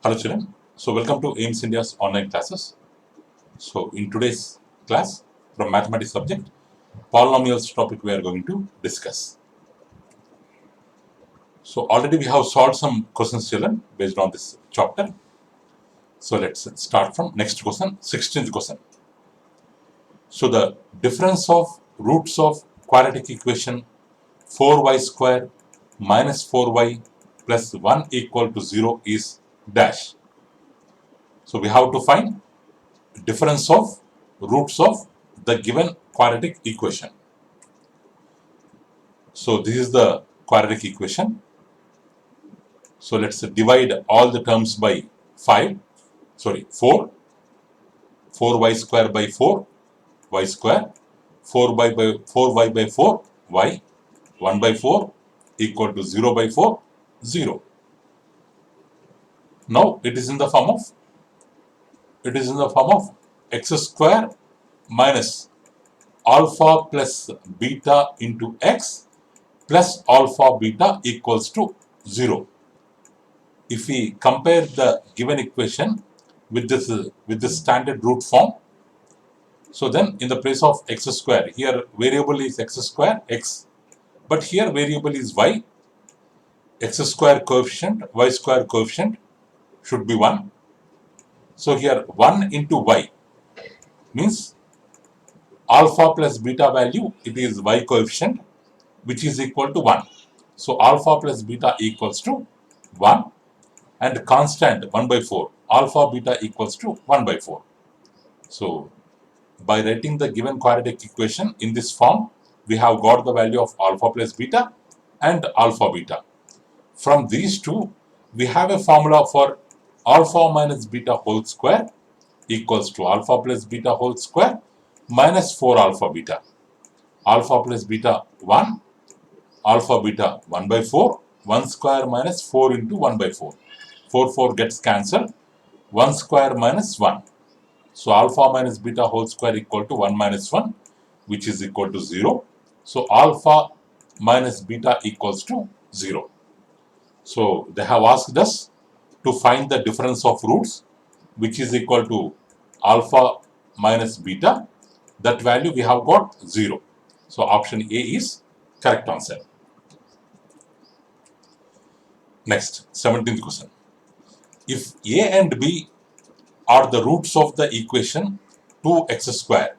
Hello children, so welcome to AIMS India's online classes. So in today's class from mathematics subject, polynomials topic we are going to discuss. So already we have solved some questions children based on this chapter. So let's start from next question, 16th question. So the difference of roots of quadratic equation 4y square minus 4y plus 1 equal to 0 is dash. So we have to find difference of roots of the given quadratic equation. So this is the quadratic equation. So let's divide all the terms by 4, 4y square by 4, y square, 4y by 4, y, 1 by 4 equal to 0 by 4, 0. Now it is in the form of x square minus alpha plus beta into x plus alpha beta equals to 0. If we compare the given equation with this standard root form, so then in the place of x square, here variable is x square, x, but here variable is y, x square coefficient, y square coefficient should be 1. So here 1 into y means alpha plus beta value, it is y coefficient, which is equal to 1. So alpha plus beta equals to 1 and constant 1 by 4. Alpha beta equals to 1 by 4. So by writing the given quadratic equation in this form, we have got the value of alpha plus beta and alpha beta. From these two, we have a formula for alpha minus beta whole square equals to alpha plus beta whole square minus 4 alpha beta. Alpha plus beta 1, alpha beta 1 by 4, 1 square minus 4 into 1 by 4. 4 gets cancelled, 1 square minus 1. So alpha minus beta whole square equal to 1 minus 1, which is equal to 0. So alpha minus beta equals to 0. So they have asked us to find the difference of roots, which is equal to alpha minus beta. That value we have got 0. So option A is correct answer. Next, 17th question. If A and B are the roots of the equation 2x square,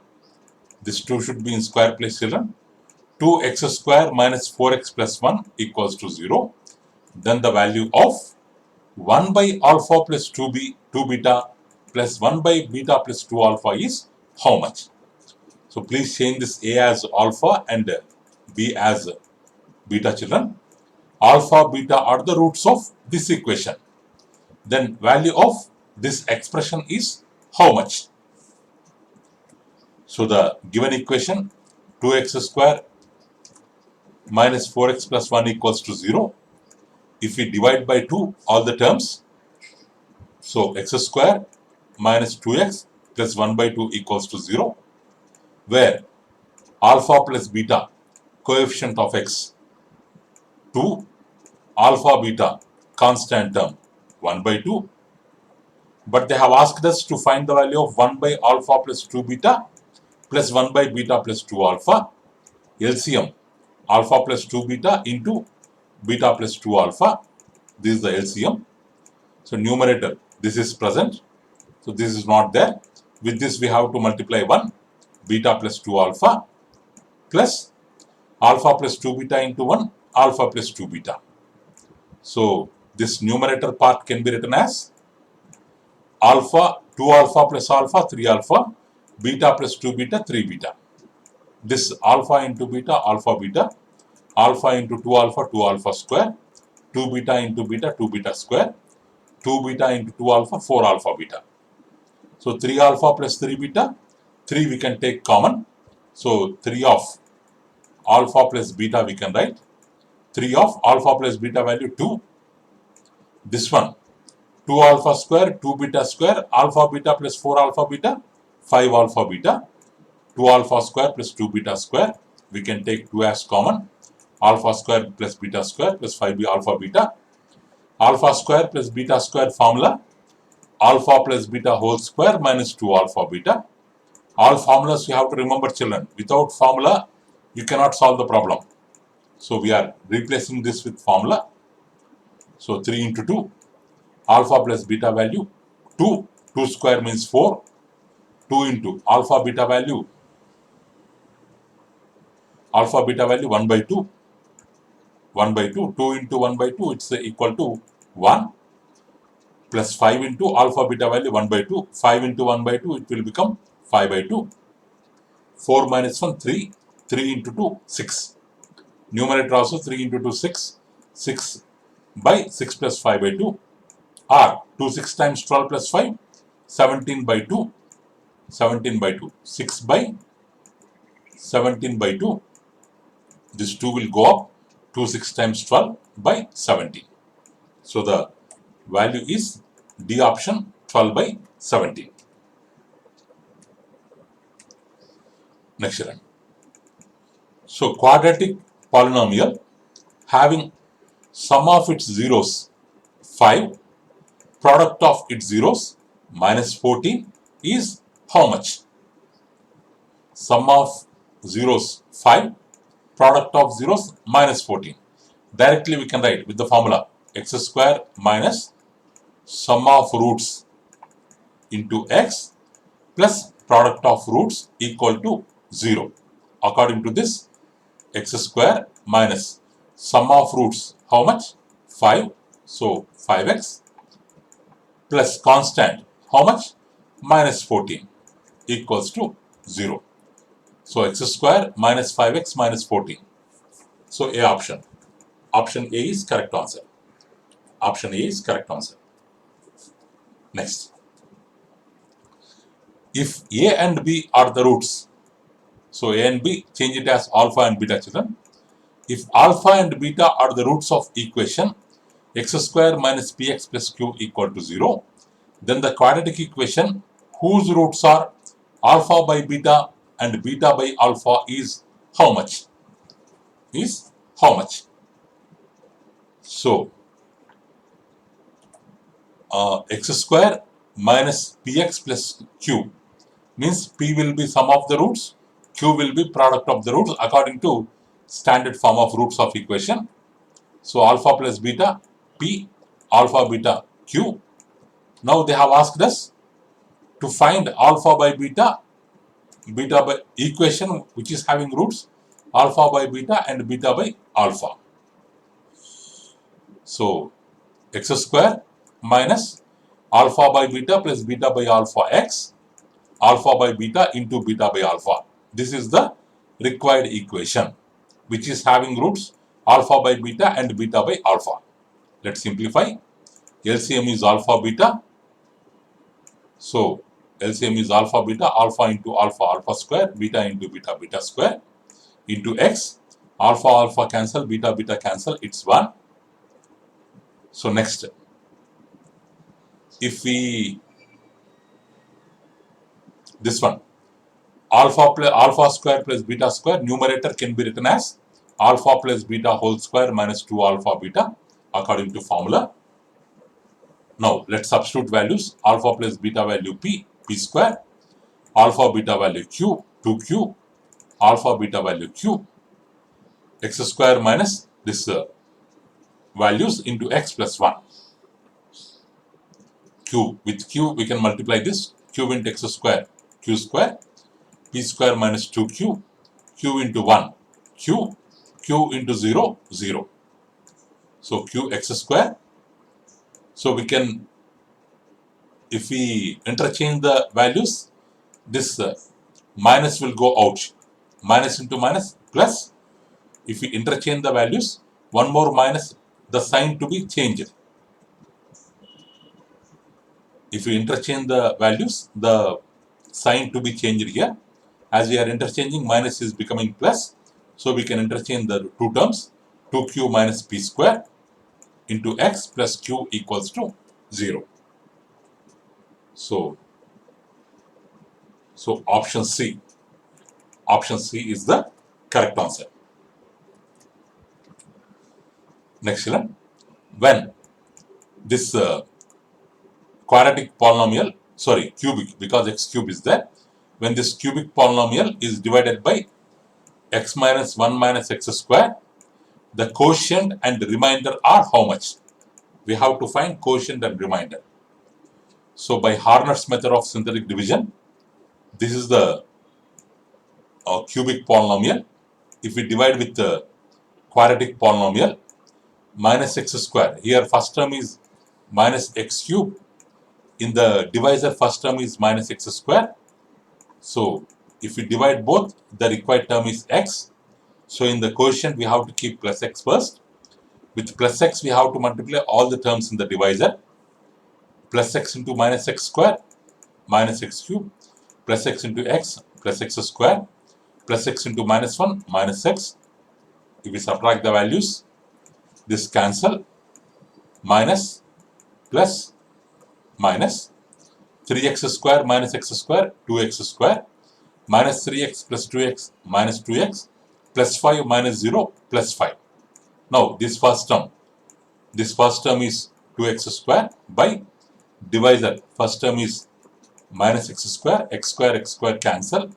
this 2 should be in square place children, 2x square minus 4x plus 1 equals to 0, then the value of 1 by alpha plus 2 beta plus 1 by beta plus 2 alpha is how much? So please change this A as alpha and B as beta children. Alpha, beta are the roots of this equation. Then value of this expression is how much? So the given equation 2x square minus 4x plus 1 equals to 0. If we divide by 2 all the terms, so x square minus 2x plus 1 by 2 equals to 0, where alpha plus beta coefficient of x 2, alpha beta constant term 1 by 2, but they have asked us to find the value of 1 by alpha plus 2 beta plus 1 by beta plus 2 alpha, LCM alpha plus 2 beta into beta plus 2 alpha. This is the LCM. So numerator, this is present, so this is not there. With this we have to multiply 1 beta plus 2 alpha plus alpha plus 2 beta into 1 alpha plus 2 beta. So this numerator part can be written as alpha 2 alpha plus alpha 3 alpha, beta plus 2 beta 3 beta. This alpha into beta alpha beta, alpha into 2 alpha square, 2 beta into beta 2 beta square, 2 beta into 2 alpha 4 alpha beta. So 3 alpha plus 3 beta, 3 we can take common. So 3 of alpha plus beta we can write. 3 of alpha plus beta value 2. This one 2 alpha square, 2 beta square, alpha beta plus 4 alpha beta, 5 alpha beta, 2 alpha square plus 2 beta square. We can take 2 as common. Alpha square plus beta square plus 5 alpha beta. Alpha square plus beta square formula alpha plus beta whole square minus 2 alpha beta. All formulas you have to remember, children. Without formula, you cannot solve the problem. So we are replacing this with formula. So 3 into 2, alpha plus beta value 2, 2 square means 4, 2 into alpha beta value 1 by 2, 1 by 2, 2 into 1 by 2, it's equal to 1, plus 5 into alpha beta value 1 by 2, 5 into 1 by 2, it will become 5 by 2, 4 minus 1, 3, 3 into 2, 6. Numerator also 3 into 2, 6, 6 by 6 plus 5 by 2, or 2 6 times 12 plus 5, 17 by 2, 17 by 2, 6 by 17 by 2, this 2 will go up, 2 6 times 12 by 17. So the value is D option, 12 by 17. Next one. So quadratic polynomial having sum of its zeros 5, product of its zeros minus 14 is how much? Sum of zeros 5, product of zeros minus 14. Directly we can write with the formula x square minus sum of roots into x plus product of roots equal to 0. According to this, x square minus sum of roots, how much? 5. So 5x plus constant, how much? Minus 14 equals to 0. So x square minus 5x minus 14. So A option. Option A is correct answer. Option A is correct answer. Next. If A and B are the roots, so A and B, change it as alpha and beta, children. If alpha and beta are the roots of equation x square minus px plus q equal to 0, then the quadratic equation whose roots are alpha by beta and beta by alpha is how much? Is how much? So x square minus px plus q means p will be sum of the roots, q will be product of the roots according to standard form of roots of equation. So alpha plus beta, p, alpha beta, q. Now they have asked us to find alpha by beta, beta by equation which is having roots, alpha by beta and beta by alpha. So x square minus alpha by beta plus beta by alpha x, alpha by beta into beta by alpha. This is the required equation which is having roots alpha by beta and beta by alpha. Let's simplify. LCM is alpha beta. So LCM is alpha beta, alpha into alpha, alpha square, beta into beta, beta square, into x. Alpha, alpha cancel, beta, beta cancel, it's 1. So next, if we, this one, alpha square plus beta square, numerator can be written as alpha plus beta whole square minus 2 alpha beta according to formula. Now let's substitute values. Alpha plus beta value p, p square, alpha beta value q, 2q, alpha beta value q, x square minus this values into x plus 1. Q, with q we can multiply this, q into x square, q square, p square minus 2q, q into 1, q, q into 0, 0. So q x square. So we can, if we interchange the values, this minus will go out. Minus into minus plus. If we interchange the values, one more minus, the sign to be changed. If we interchange the values, the sign to be changed here. As we are interchanging, minus is becoming plus. So we can interchange the two terms, 2q minus p square into x plus q equals to 0. So option C is the correct answer. Next one, when this quadratic polynomial, sorry, cubic, because x cube is there. When this cubic polynomial is divided by x minus 1 minus x square, the quotient and remainder are how much? We have to find quotient and remainder. So by Harnet's method of synthetic division, this is the cubic polynomial. If we divide with the quadratic polynomial, minus x square. Here first term is minus x cube. In the divisor, first term is minus x square. So if we divide both, the required term is x. So in the quotient, we have to keep plus x first. With plus x, we have to multiply all the terms in the divisor. Plus x into minus x square, minus x cube, plus x into x, plus x square, plus x into minus 1, minus x. If we subtract the values, this cancel, minus, plus, minus, 3x square minus x square, 2x square, minus 3x plus 2x minus 2x, plus 5 minus 0, plus 5. Now, this first term is 2x square by divisor. First term is minus x square cancel,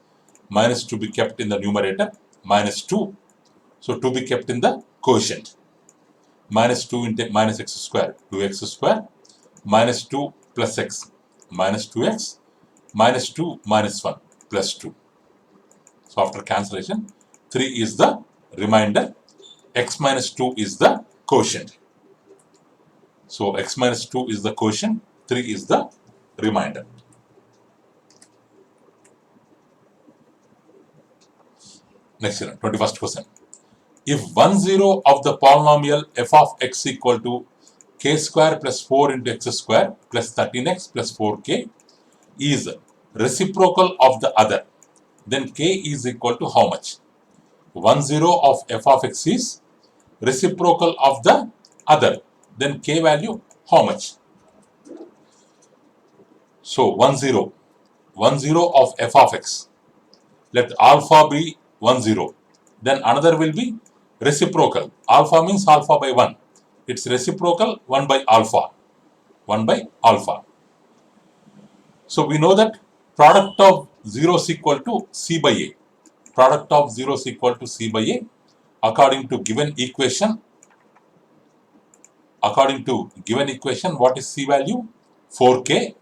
minus to be kept in the numerator, minus 2. So, to be kept in the quotient. Minus 2 into minus x square, 2x square, minus 2 plus x, minus 2x, minus 2 minus 1, plus 2. So, after cancellation, 3 is the remainder, x minus 2 is the quotient. So, x minus 2 is the quotient, 3 is the remainder. Next one, 21st question. If 1 0 of the polynomial f of x equal to k square plus 4 into x square plus 13x plus 4k is reciprocal of the other, then k is equal to how much? 1 0 of f of x is reciprocal of the other, then k value how much? So 1 0 of f of x, let alpha be 1 0, then another will be reciprocal. Alpha means alpha by 1. It's reciprocal 1 by alpha. 1 by alpha. So we know that product of 0 is equal to C by A. Product of 0 is equal to C by A. According to given equation, what is C value? 4k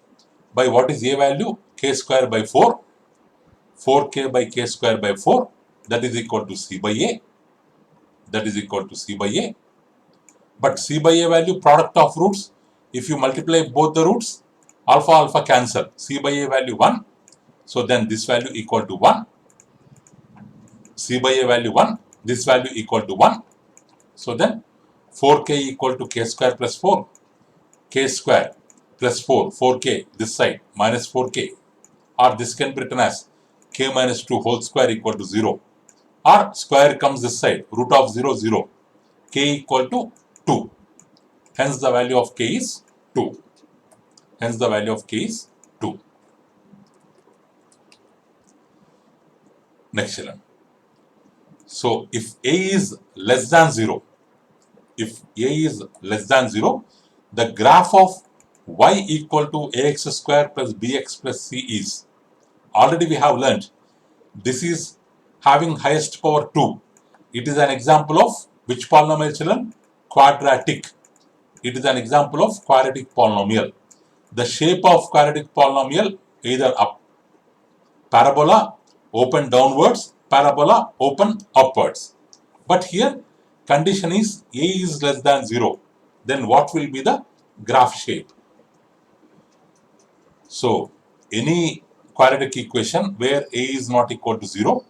by what is A value? K square by 4. 4k by k square by 4, that is equal to C by A. That is equal to C by A. But C by A value, product of roots, if you multiply both the roots, alpha cancel. C by A value 1. So then this value equal to 1. C by A value 1. This value equal to 1. So then 4k equal to k square plus 4. K square plus 4. 4k this side minus 4k. Or this can be written as k minus 2 whole square equal to 0. Or square comes this side. Root of 0, 0. K equal to 2. Hence the value of k is 2. Hence the value of k is 2. Next one. So if a is less than 0, the graph of y equal to ax square plus bx plus c is, already we have learnt, this is having highest power 2. It is an example of which polynomial, children? Quadratic. It is an example of quadratic polynomial. The shape of quadratic polynomial either up, parabola, open downwards, parabola, open upwards. But here condition is a is less than 0. Then what will be the graph shape? So any quadratic equation where a is not equal to 0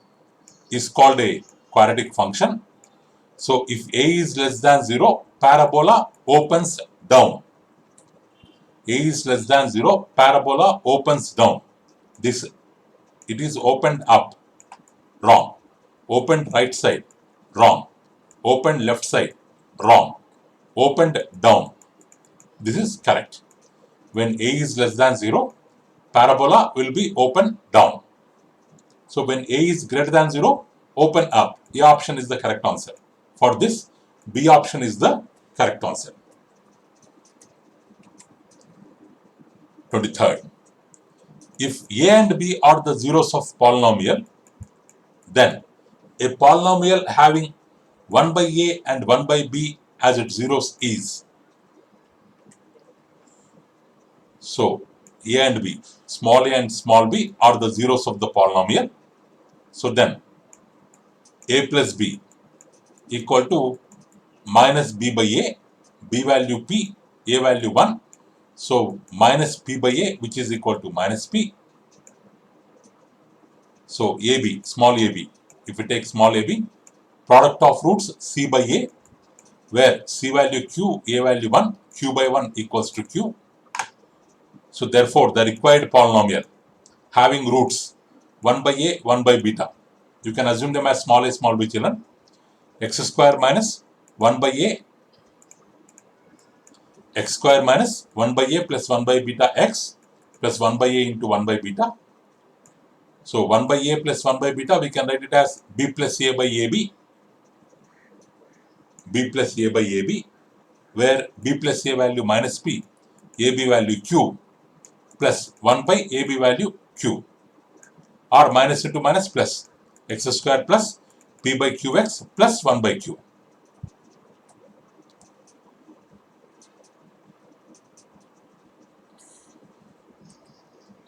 is called a quadratic function. So if a is less than 0, parabola opens down. A is less than 0, parabola opens down. This, it is opened up, wrong. Opened right side, wrong. Opened left side, wrong. Opened down. This is correct. When a is less than 0, parabola will be open down. So when a is greater than 0, open up. A option is the correct answer. For this, B option is the correct answer. 23rd. If A and B are the zeros of polynomial, then a polynomial having 1 by A and 1 by B as its zeros is. So A and B, small a and small b are the zeros of the polynomial. So then A plus B equal to minus B by A, B value P, A value 1. So minus P by A, which is equal to minus P. So AB, small ab, if we take small ab, product of roots C by A, where C value Q, A value 1, Q by 1 equals to Q. So therefore, the required polynomial having roots 1 by A, 1 by beta, you can assume them as small a, small b children, x square minus 1 by A, x square minus 1 by A plus 1 by beta x plus 1 by A into 1 by beta. So 1 by A plus 1 by beta, we can write it as B plus A by AB, B plus A by AB, where B plus A value minus P, AB value Q, plus 1 by AB value Q, or minus into minus plus x square plus P by QX plus 1 by Q.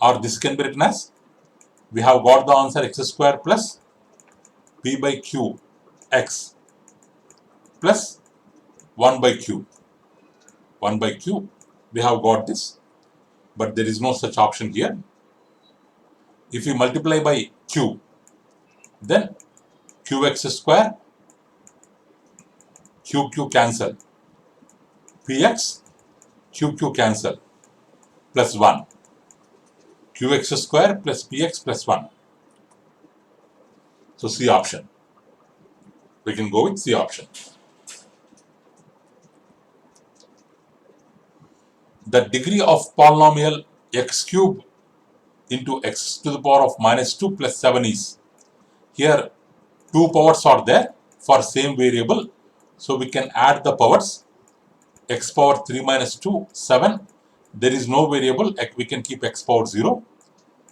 Or this can be written as, we have got the answer x square plus P by Q x plus 1 by Q. 1 by Q, we have got this, but there is no such option here. If you multiply by Q, then QX square, QQ cancel, PX, QQ cancel, plus 1. QX square plus PX plus 1. So C option. We can go with C option. The degree of polynomial x cube into x to the power of minus 2 plus 7 is, here two powers are there for same variable. So we can add the powers, x power 3 minus 2, 7. There is no variable, we can keep x power 0.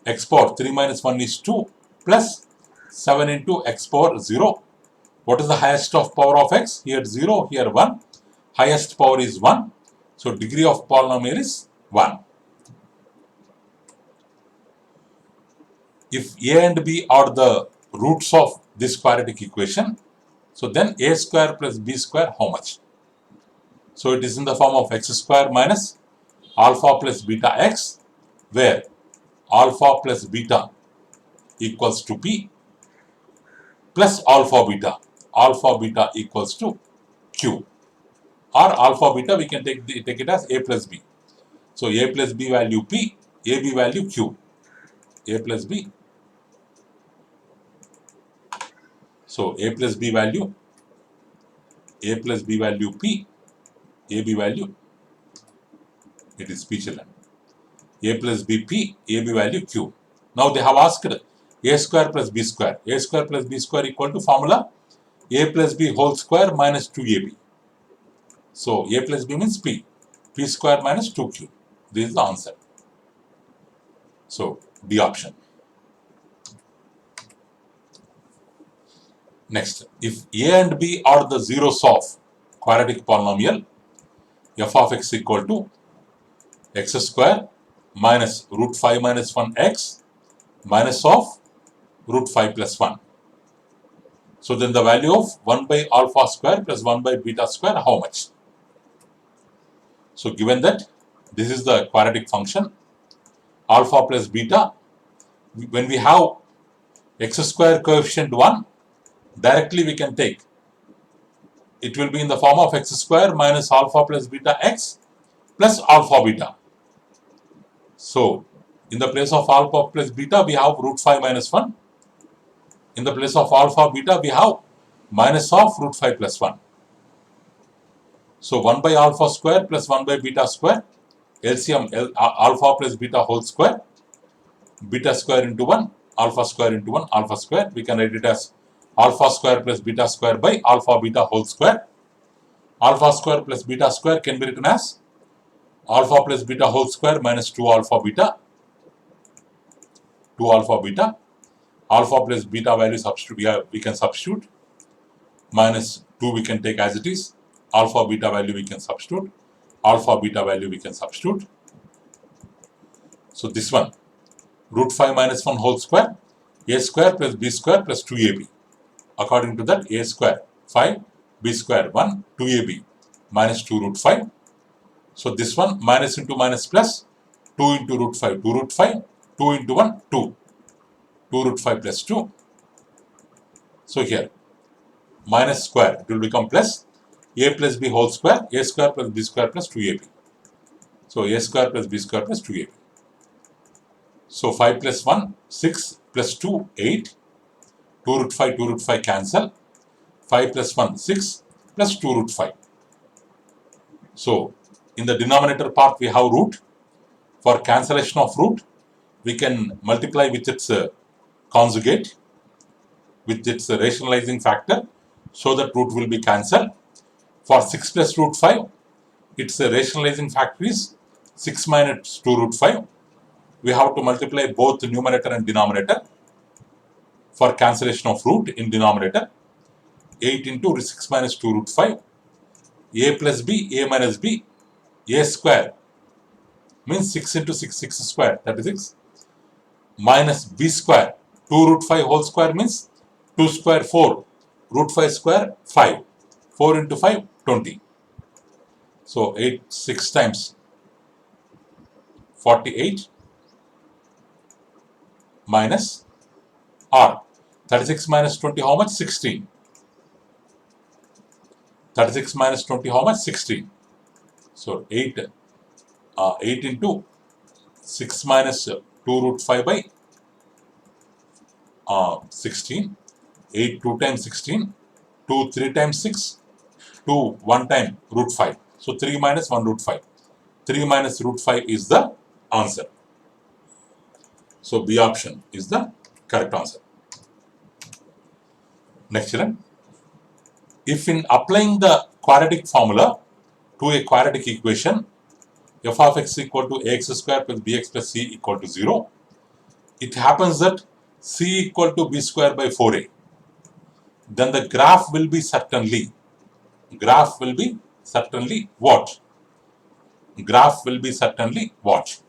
X power 3 minus 1 is 2 plus 7 into x power 0. What is the highest of power of x? Here 0, here 1. Highest power is 1. So degree of polynomial is 1. If A and B are the roots of this quadratic equation, so then A square plus B square, how much? So it is in the form of x square minus alpha plus beta x, where alpha plus beta equals to P plus alpha beta equals to Q, or alpha beta we can take it as A plus B. So A plus B value P, AB value Q, A plus B. So A plus B value P, AB value, it is P children, A plus B P, AB value Q. Now they have asked A square plus B square. A square plus B square equal to formula A plus B whole square minus 2AB. So A plus B means P. P square minus 2Q. This is the answer. So D option. Next, if A and B are the zeros of quadratic polynomial, f of x equal to x square minus root 5 minus 1x minus of root 5 plus 1. So then the value of 1 by alpha square plus 1 by beta square, how much? So given that this is the quadratic function, alpha plus beta, when we have x square coefficient 1, directly we can take, it will be in the form of x square minus alpha plus beta x plus alpha beta. So in the place of alpha plus beta, we have root 5 minus 1. In the place of alpha beta, we have minus of root 5 plus 1. So 1 by alpha square plus 1 by beta square, LCM alpha plus beta whole square, beta square into 1, alpha square into 1, alpha square. We can write it as alpha square plus beta square by alpha beta whole square. Alpha square plus beta square can be written as alpha plus beta whole square minus 2 alpha beta. 2 alpha beta. Alpha plus beta value substitute, we can substitute. Minus 2 we can take as it is. Alpha beta value we can substitute. Alpha beta value we can substitute. So this one, root 5 minus 1 whole square, a square plus b square plus 2ab. According to that, a square 5, b square 1, 2ab minus 2 root 5. So this one, minus into minus plus, 2 into root 5, 2 root 5, 2 into 1, 2. 2 root 5 plus 2. So here, minus square, it will become plus a plus b whole square, a square plus b square plus 2ab. So a square plus b square plus 2ab. So 5 plus 1, 6 plus 2, 8. 2 root 5 cancel. 5 plus 1, 6 plus 2 root 5. So in the denominator part we have root. For cancellation of root, we can multiply with its conjugate, with its rationalizing factor, so that root will be cancelled. For 6 plus root 5, its rationalizing factor is 6 minus 2 root 5. We have to multiply both the numerator and denominator for cancellation of root in denominator. 8 into 6 minus 2 root 5. A plus b, a minus b, a square means 6 into 6, 6 square, 36, minus b square, 2 root 5 whole square means 2 square 4, root 5 square 5, 4 into 5, 20. So 8, 6 times 48 minus r. 36 minus 20 how much? 16. 36 minus 20 how much? 16. So 8 into 6 minus 2 root 5 by 16. 8 2 times 16. 2 3 times 6. 2 1 time root 5. So 3 minus 1 root 5. 3 minus root 5 is the answer. So B option is the correct answer. Next children. If in applying the quadratic formula to a quadratic equation, f of x equal to ax square plus bx plus c equal to 0, it happens that c equal to b square by 4a. Then the graph will be certainly what? Graph will be certainly what?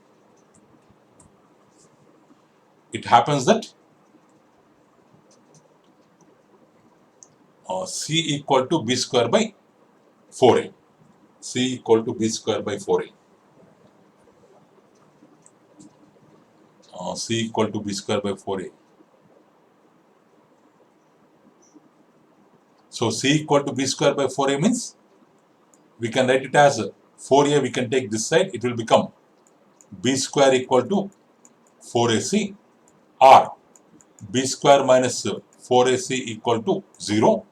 It happens that c equal to b square by 4a. C equal to b square by 4a. C equal to b square by 4a. So c equal to b square by 4a means we can write it as 4a, we can take this side, it will become b square equal to 4ac, or b square minus 4ac equal to 0.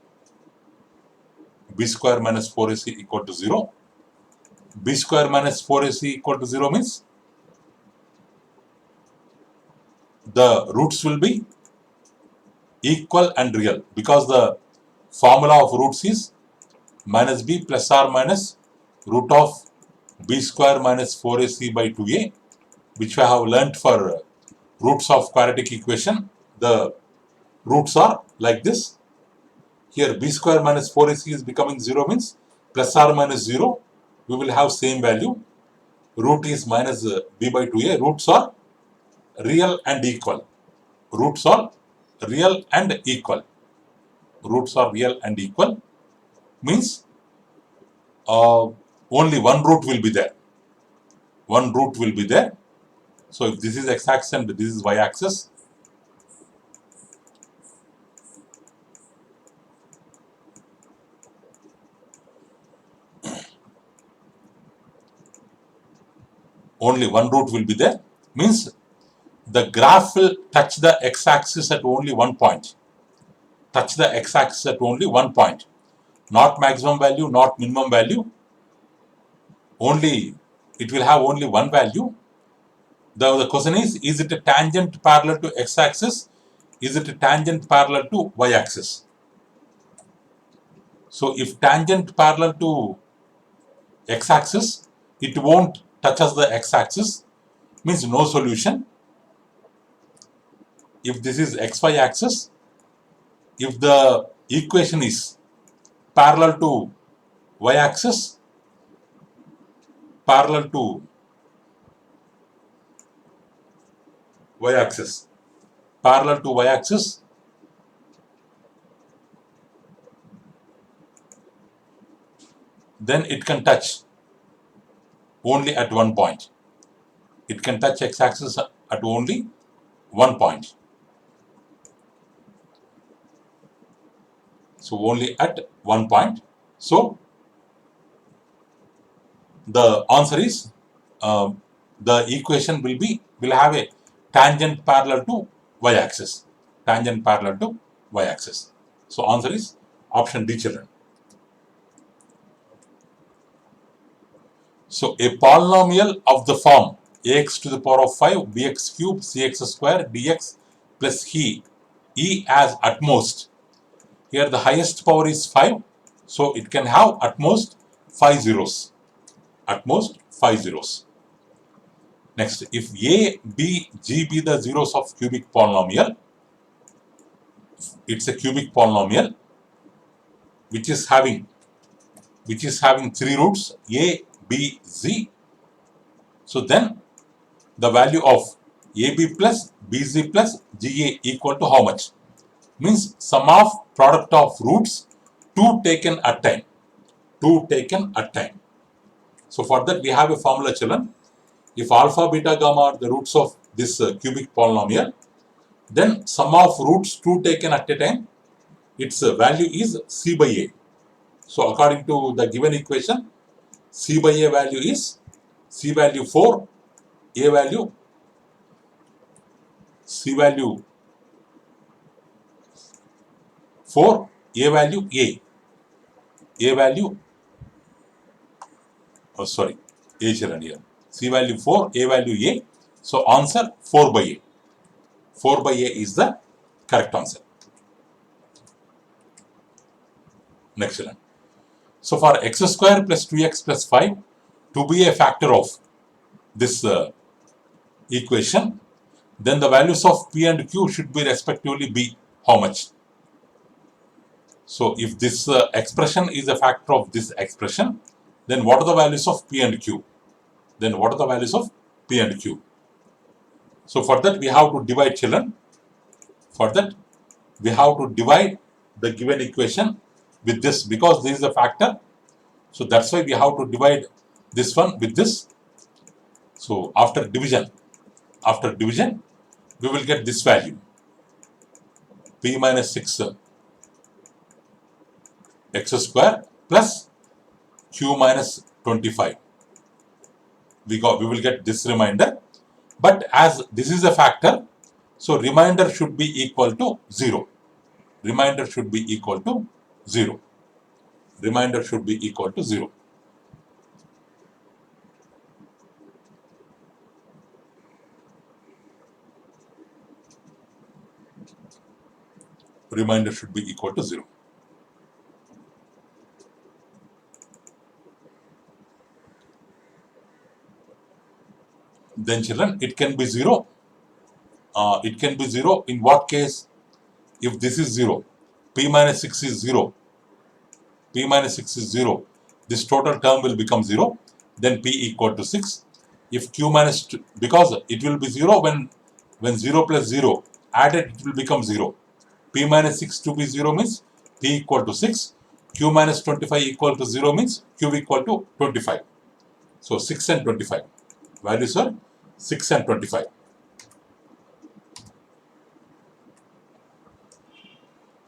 B square minus 4ac equal to 0. B square minus 4ac equal to 0 means the roots will be equal and real, because the formula of roots is minus b plus or minus root of b square minus 4ac by 2a, which we have learnt for roots of quadratic equation. The roots are like this. Here b square minus 4ac is becoming 0 means plus or minus 0, we will have same value. Root is minus b by 2a. Roots are real and equal. Roots are real and equal. Roots are real and equal means only one root will be there. One root will be there. So if this is x-axis and this is y-axis, only one root will be there, means the graph will touch the x-axis at only one point. Touch the x-axis at only one point. Not maximum value, not minimum value. Only, it will have only one value. The question is it a tangent parallel to x-axis? Is it a tangent parallel to y-axis? So if tangent parallel to x-axis, it won't touches the x-axis, means no solution. If this is xy axis, if the equation is parallel to y-axis, parallel to y-axis, parallel to y-axis, then it can touch only at one point. It can touch x-axis at only one point. So only at one point. So the answer is the equation will have a tangent parallel to y-axis. Tangent parallel to y-axis. So answer is option D, children. So a polynomial of the form ax to the power of 5 bx cube cx square dx plus e as at most. Here the highest power is 5, so it can have at most 5 zeros. At most 5 zeros. Next, if a, b, g be the zeros of cubic polynomial, it's a cubic polynomial which is having 3 roots a, b, z. So then the value of ab plus bz plus ga equal to how much? Means sum of product of roots 2 taken at time. 2 taken at time. So for that we have a formula, children. If alpha, beta, gamma are the roots of this cubic polynomial, then sum of roots 2 taken at a time, its value is c by a. So according to the given equation, c by a value is c value 4, a value, c value 4, a value a value, oh sorry, a children here, c value 4, a value a. So answer 4 by a. 4 by a is the correct answer. Next children. So for x square plus 2x plus 5 to be a factor of this equation, then the values of p and q should be respectively be how much? So if this expression is a factor of this expression, then what are the values of p and q? Then what are the values of p and q? So for that we have to divide, children. For that we have to divide the given equation with this, because this is a factor. So that's why we have to divide this one with this. So after division, we will get this value, p minus 6 x square plus q minus 25. We will get this remainder, but as this is a factor, so remainder should be equal to 0. Remainder should be equal to 0. Remainder should be equal to 0. Remainder should be equal to 0. Then children, it can be 0. It can be 0 in what case? If this is 0, p minus 6 is 0, p minus 6 is 0, this total term will become 0, then p equal to 6. If q minus 2, because it will be 0 when 0 plus 0 added, it will become 0. P minus 6 to be 0 means p equal to 6. Q minus 25 equal to 0 means q equal to 25. So 6 and 25. Values are 6 and 25.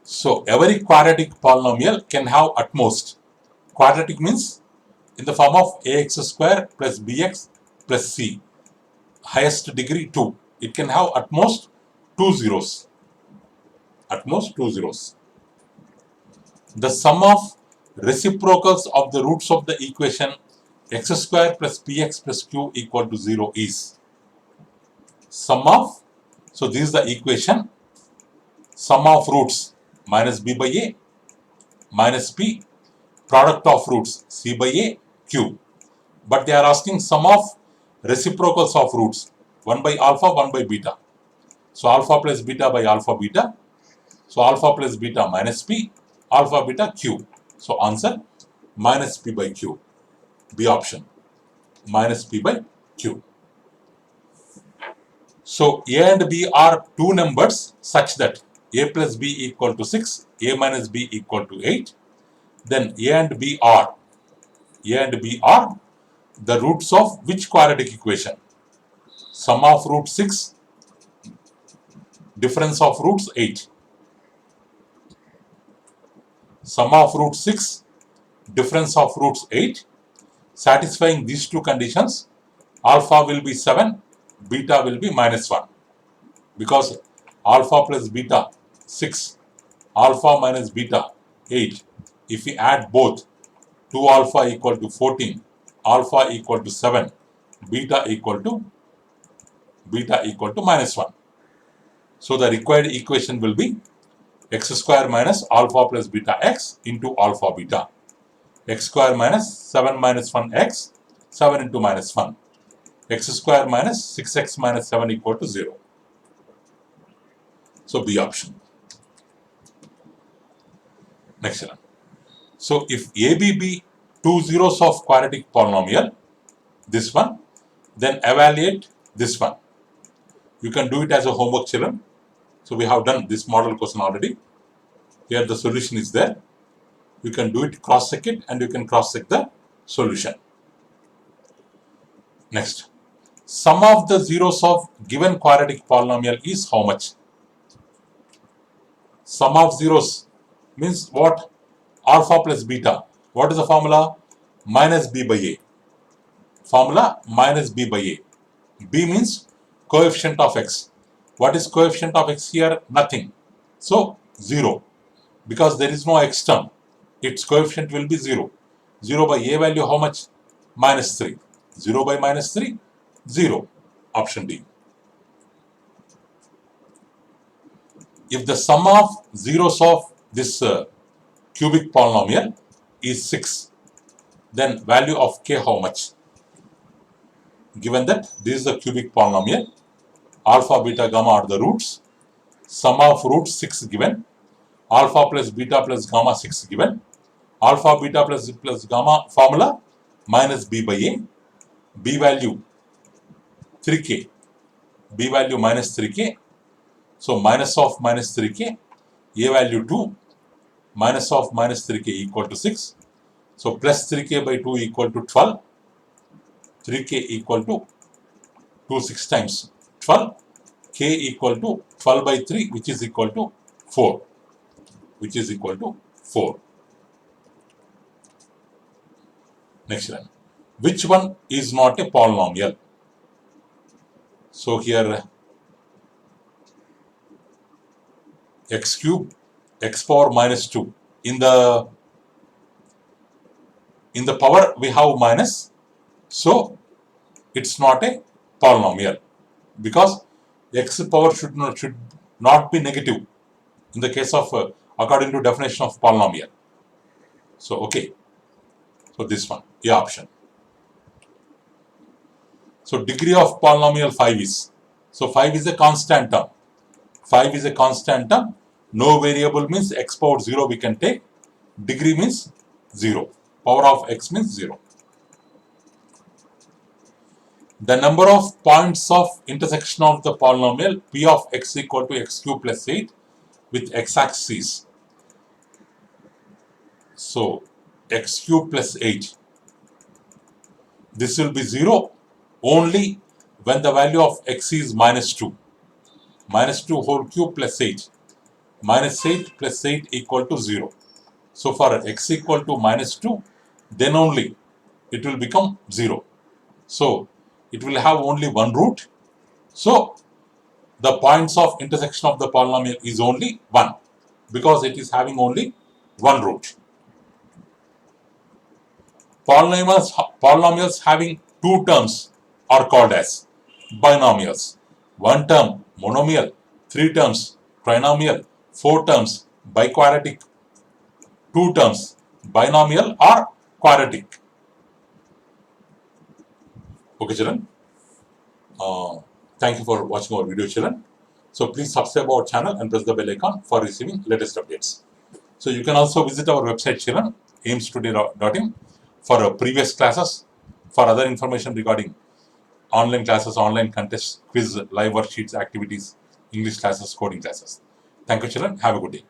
So every quadratic polynomial can have at most. Quadratic means in the form of ax square plus bx plus c. Highest degree 2. It can have at most 2 zeros. At most 2 zeros. The sum of reciprocals of the roots of the equation x square plus px plus q equal to 0 is sum of, so this is the equation, sum of roots minus b by a minus p, product of roots c by a q. But they are asking sum of reciprocals of roots, 1 by alpha, 1 by beta. So alpha plus beta by alpha beta. So alpha plus beta minus p, alpha beta q. So answer minus p by q. B option, minus p by q. So a and b are two numbers such that a plus b equal to 6, a minus b equal to 8. Then a and b are the roots of which quadratic equation? Sum of root 6, difference of roots 8. Sum of root 6, difference of roots 8. Satisfying these two conditions, alpha will be 7, beta will be minus 1. Because alpha plus beta 6, alpha minus beta 8. If we add both, 2 alpha equal to 14, alpha equal to 7, beta equal to minus 1. So the required equation will be x square minus alpha plus beta x into alpha beta. X square minus 7 minus 1x, 7 into minus 1. X square minus 6x minus 7 equal to 0. So B option. Next one. So if AB be two zeros of quadratic polynomial, this one, then evaluate this one. You can do it as a homework, children. So we have done this model question already. Here the solution is there. You can do it, cross-check it, and you can cross-check the solution. Next. Sum of the zeros of given quadratic polynomial is how much? Sum of zeros means what? Alpha plus beta. What is the formula? Minus b by a. Formula minus b by a. B means coefficient of x. What is coefficient of x here? Nothing. So 0. Because there is no x term, its coefficient will be 0. 0 by a value how much? Minus 3. 0 by minus 3? 0. Option D. If the sum of zeros of this cubic polynomial is 6, then value of k how much? Given that this is the cubic polynomial, alpha, beta, gamma are the roots, sum of roots 6 given, alpha plus beta plus gamma 6 given, alpha, beta plus gamma formula minus b by a, b value 3k, b value minus 3k, so minus of minus 3k, a value 2, minus of minus 3k equal to 6, so plus 3k by 2 equal to 12, 3k equal to 2 6 times 12, k equal to 12 by 3 which is equal to 4, which is equal to 4. Next one. Which one is not a polynomial? So here x cube, x power minus 2. In the power we have minus, so it's not a polynomial because x power should not be negative in the case of according to definition of polynomial. So okay, so this one, A option. So degree of polynomial 5 is, so 5 is a constant term. 5 is a constant term. No variable means x power 0 we can take. Degree means 0. Power of x means 0. The number of points of intersection of the polynomial p of x equal to x cube plus 8 with x-axis. So x cube plus 8. This will be 0 only when the value of x is minus 2. Minus 2 whole cube plus 8. Minus 8 plus 8 equal to 0. So for x equal to minus 2, then only it will become 0. So it will have only one root. So the points of intersection of the polynomial is only 1 because it is having only one root. Polynomials having two terms are called as binomials. One term monomial, 3 terms trinomial, 4 terms biquadratic, 2 terms binomial or quadratic. Okay, children. Thank you for watching our video, children. So please subscribe our channel and press the bell icon for receiving latest updates. So you can also visit our website, children, aimstoday.in, for previous classes, for other information regarding online classes, online contests, quiz, live worksheets, activities, English classes, coding classes. Thank you, children. Have a good day.